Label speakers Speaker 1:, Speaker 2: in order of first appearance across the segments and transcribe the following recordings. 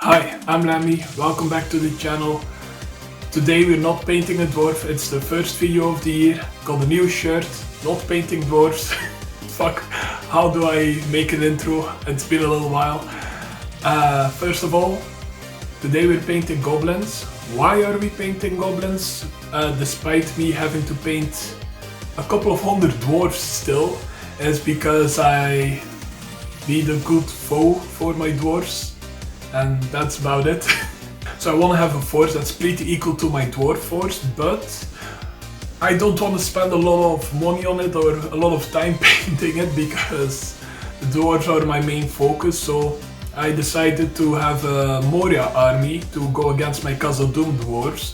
Speaker 1: Hi, I'm Lammy, welcome back to the channel. Today we're not painting a dwarf, it's the first video of the year. Got a new shirt, not painting dwarves. Fuck, how do I make an intro? It's been a little while. First of all, today we're painting goblins. Why are we painting goblins? Despite me having to paint a couple of hundred dwarves still, is because I need a good foe for my dwarves. And that's about it. So I want to have a force that's pretty equal to my dwarf force, but I don't want to spend a lot of money on it or a lot of time painting it because the dwarves are my main focus. So I decided to have a Moria army to go against my khazad dwarves,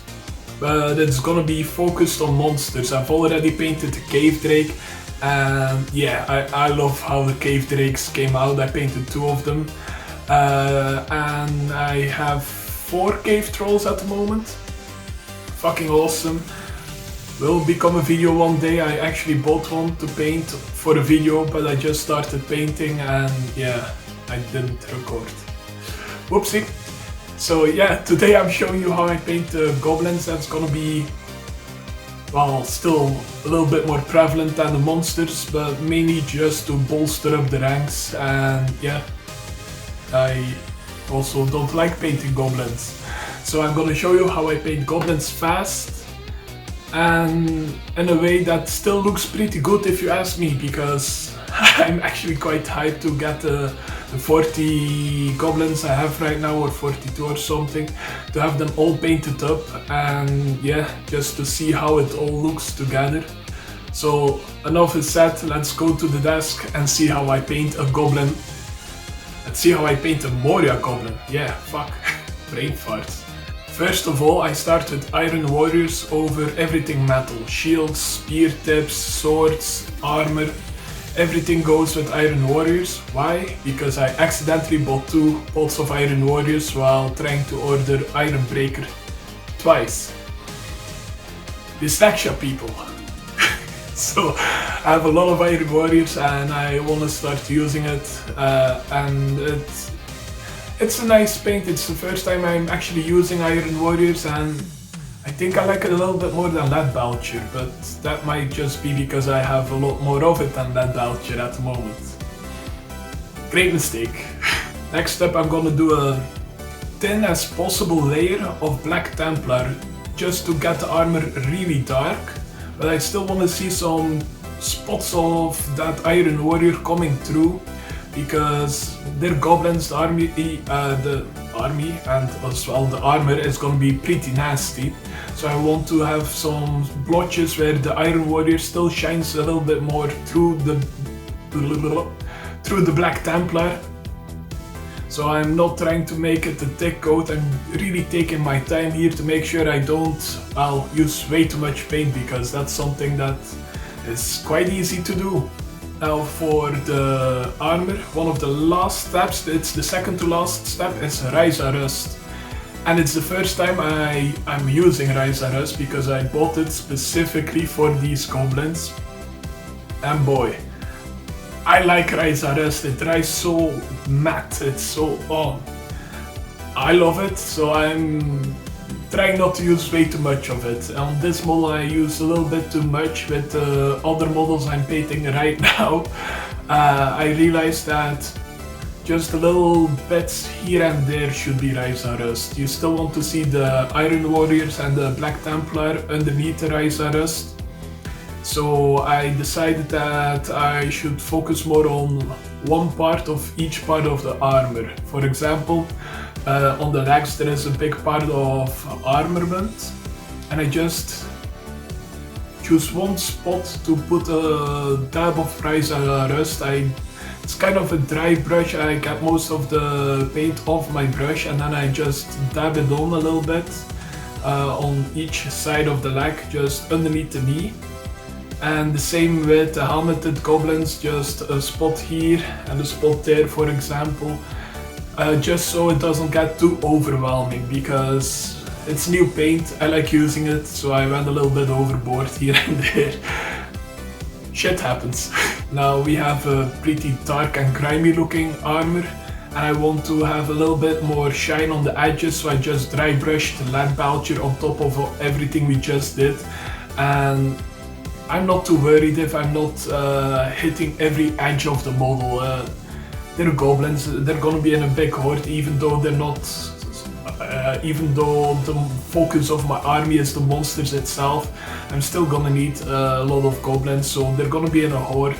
Speaker 1: but it's gonna be focused on monsters. I've already painted the cave drake, and yeah, I love how the cave drakes came out. I painted two of them. And I have 4 cave trolls at the moment. Fucking awesome. Will become a video one day. I actually bought one to paint for a video, but I just started painting and yeah, I didn't record. Whoopsie. So yeah, today I'm showing you how I paint the goblins. That's gonna be, well, still a little bit more prevalent than the monsters, but mainly just to bolster up the ranks. And yeah, I also don't like painting goblins, so I'm gonna show you how I paint goblins fast and in a way that still looks pretty good if you ask me, because I'm actually quite hyped to get the 40 goblins I have right now, or 42 or something, to have them all painted up and yeah, just to see how it all looks together. So enough is said, let's go to the desk and see how I paint a goblin. Let's see how I paint a Moria goblin. Yeah, fuck. Brain farts. First of all, I start with iron warriors over everything metal. Shields, spear tips, swords, armor. Everything goes with iron warriors. Why? Because I accidentally bought 2 pots of iron warriors while trying to order iron breaker twice. Dyslexia, people. So I have a lot of iron warriors and I want to start using it, and it's a nice paint. It's the first time I'm actually using iron warriors, and I think I like it a little bit more than leadbelcher, but that might just be because I have a lot more of it than leadbelcher at the moment. Great mistake. Next up, I'm gonna do a thin as possible layer of black templar just to get the armor really dark. But I still want to see some spots of that iron warrior coming through, because their goblins, the army and as well the armor is going to be pretty nasty. So I want to have some blotches where the iron warrior still shines a little bit more through the black templar. So I'm not trying to make it a thick coat. I'm really taking my time here to make sure I don't, well, use way too much paint, because that's something that is quite easy to do. Now for the armor, one of the last steps, it's the second to last step, is ryza rust. And it's the first time I'm using ryza rust, because I bought it specifically for these goblins. And boy, I like ryza rust. It dries so matte, it's so, oh, I love it. So I'm trying not to use way too much of it. On this model I use a little bit too much. With the other models I'm painting right now, I realized that just a little bits here and there should be ryza rust. You still want to see the iron warriors and the black templar underneath the ryza rust. So I decided that I should focus more on one part of each part of the armor. For example, on the legs there is a big part of armament, and I just choose one spot to put a dab of ryza rust. It's kind of a dry brush. I get most of the paint off my brush and then I just dab it on a little bit on each side of the leg, just underneath the knee. And the same with the helmeted goblins, just a spot here and a spot there, for example, just so it doesn't get too overwhelming, because it's new paint, I like using it, so I went a little bit overboard here and there. Shit happens. Now we have a pretty dark and grimy looking armor, and I want to have a little bit more shine on the edges, so I just dry brushed the leadbelcher on top of everything we just did. And I'm not too worried if I'm not hitting every edge of the model. They're goblins, they're gonna be in a big horde, even though they're not, even though the focus of my army is the monsters itself, I'm still gonna need a lot of goblins, so they're gonna be in a horde.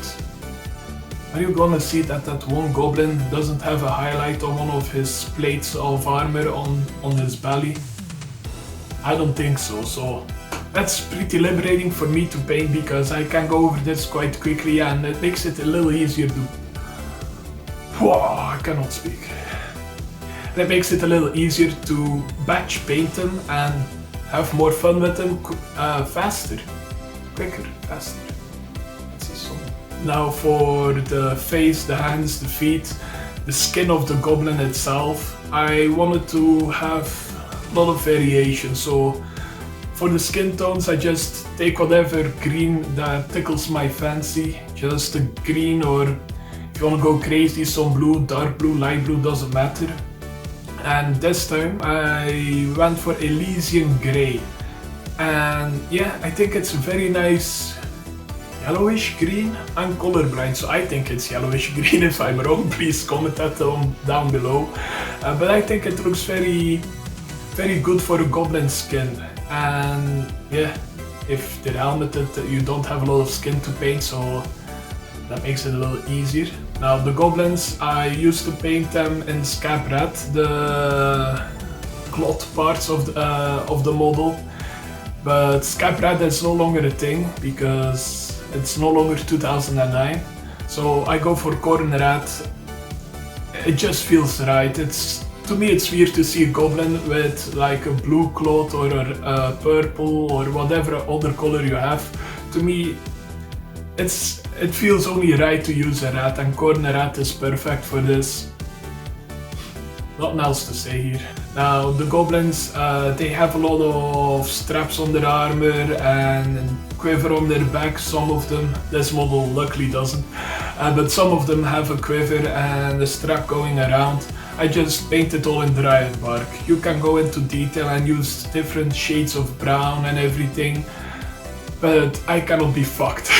Speaker 1: Are you gonna see that that one goblin doesn't have a highlight on one of his plates of armor on his belly? I don't think so, so that's pretty liberating for me to paint, because I can go over this quite quickly and it makes it a little easier to... Whoa, I cannot speak. That makes it a little easier to batch paint them and have more fun with them faster. Quicker, faster. That's a song. Now for the face, the hands, the feet, the skin of the goblin itself, I wanted to have a lot of variation. So for the skin tones, I just take whatever green that tickles my fancy. Just a green, or if you want to go crazy, some blue, dark blue, light blue, doesn't matter. And this time I went for Elysian grey. And yeah, I think it's a very nice yellowish green. I'm colorblind, so I think it's yellowish green. If I'm wrong, please comment that down below. But I think it looks very good for a goblin skin. And yeah, if they're helmeted, you don't have a lot of skin to paint, so that makes it a little easier. Now the goblins, I used to paint them in scab red, the cloth parts of the model, but scab red is no longer a thing because it's no longer 2009. So I go for khorne red. It just feels right. To me it's weird to see a goblin with like a blue cloth or a purple or whatever other color you have. To me, it feels only right to use a red, and khorne red is perfect for this. Nothing else to say here. Now the goblins, they have a lot of straps on their armor and quiver on their back. Some of them, this model luckily doesn't, but some of them have a quiver and a strap going around. I just paint it all in dryad bark. You can go into detail and use different shades of brown and everything, but I cannot be fucked.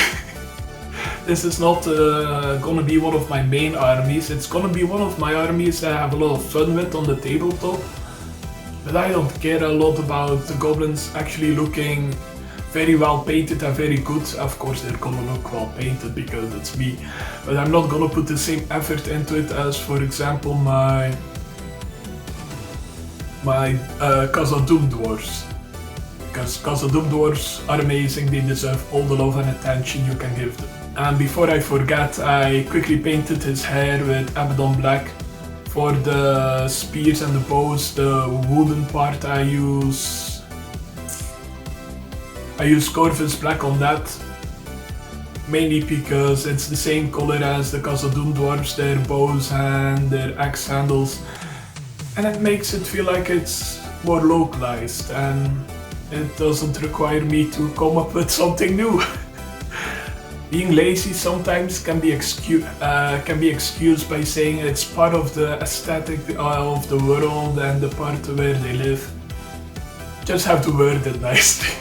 Speaker 1: This is not gonna be one of my main armies. It's gonna be one of my armies that I have a lot of fun with on the tabletop. But I don't care a lot about the goblins actually looking very well painted and very good. Of course they're gonna look well painted because it's me. But I'm not gonna put the same effort into it as, for example, my khazad dwarves. Because khazad dwarves are amazing, they deserve all the love and attention you can give them. And before I forget, I quickly painted his hair with abaddon black. For the spears and the bows, the wooden part, I use Corvus black on that. Mainly because it's the same color as the khazad dwarves, their bows and their axe handles. And it makes it feel like it's more localized and it doesn't require me to come up with something new. Being lazy sometimes can be excused by saying it's part of the aesthetic of the world and the part where they live. Just have to word it nicely.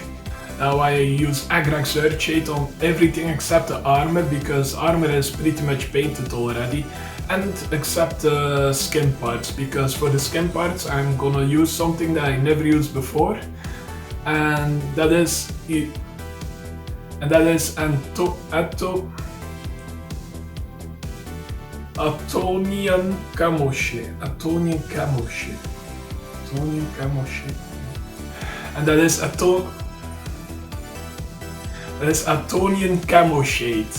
Speaker 1: Now I use agrax earthshade on everything except the armor, because armor is pretty much painted already, and except the skin parts, because for the skin parts I'm gonna use something that I never used before, and that is Athonian camoshade. And that is Athonian camoshade.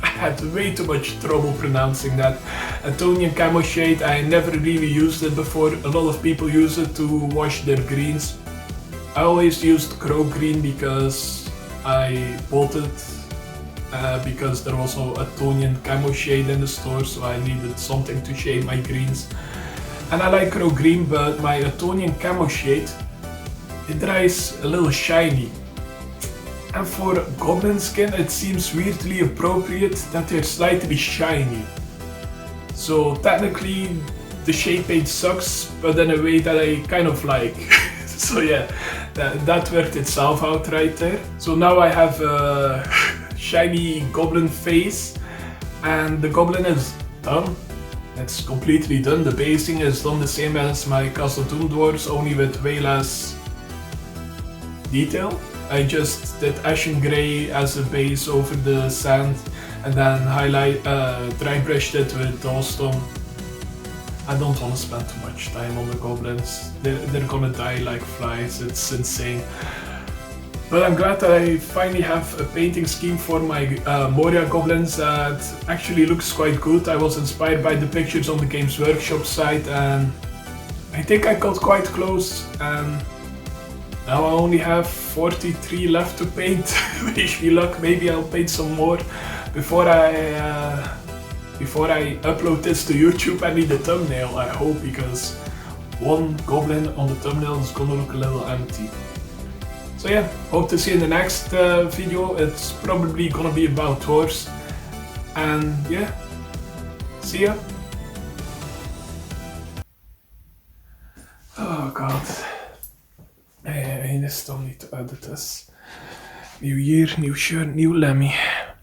Speaker 1: I had way too much trouble pronouncing that. Athonian camoshade, I never really used it before. A lot of people use it to wash their greens. I always used crow green because I bought it because there was no Athonian camoshade in the store, so I needed something to shade my greens. And I like crow green, but my Athonian camoshade, it dries a little shiny. And for goblin skin, it seems weirdly appropriate that they're slightly shiny. So technically, the shade paint sucks, but in a way that I kind of like. So yeah, that worked itself out right there. So now I have a shiny goblin face, and the goblin is done. It's completely done. The basing is done the same as my khazad dwarves, only with way less detail. I just did ashen grey as a base over the sand, and then dry brushed it with dullstone. I don't want to spend too much time on the goblins. They're gonna die like flies. It's insane. But I'm glad that I finally have a painting scheme for my Moria goblins that actually looks quite good. I was inspired by the pictures on the Games Workshop site, and I think I got quite close. And now I only have 43 left to paint. Wish me luck. Maybe I'll paint some more before I upload this to YouTube. I need a thumbnail, I hope, because one goblin on the thumbnail is gonna look a little empty. So yeah, hope to see you in the next video. It's probably gonna be about dwarves. And yeah, see ya. Oh god. I still need to edit this. New year, new shirt, new Lemmy.